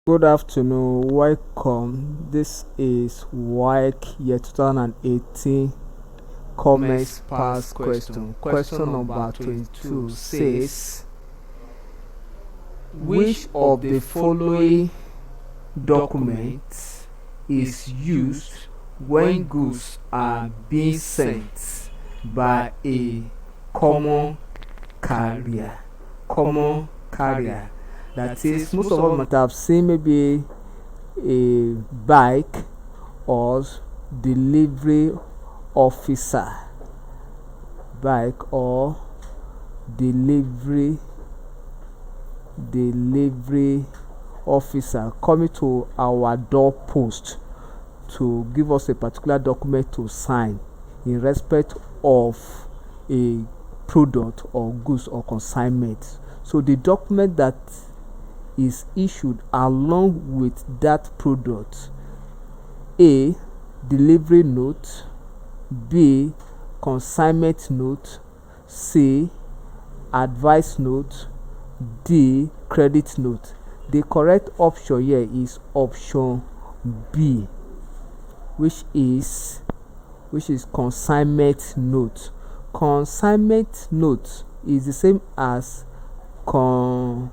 Good afternoon, welcome. This is Waec year 2018 commerce pass question. Question number 22 says, which of the following documents is used when goods are being sent by a common carrier? That is, most of us might have seen maybe a bike or delivery officer. Bike or delivery officer coming to our doorpost to give us a particular document to sign in respect of a product or goods or consignment. So the document that is issued along with that product: A, delivery note; B, consignment note; C, advice note; D, credit note. The correct option here is option B, which is consignment note. Consignment note is the same as consignment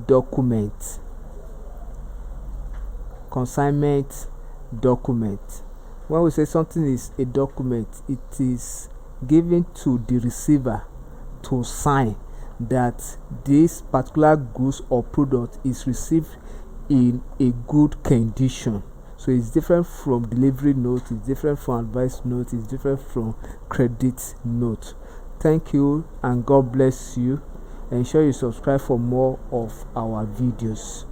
document. When we say something is a document, it is given to the receiver to sign that this particular goods or product is received in a good condition. So it's different from delivery note, it's different from advice note, it's different from credit note. Thank you and God bless you. Ensure you subscribe for more of our videos.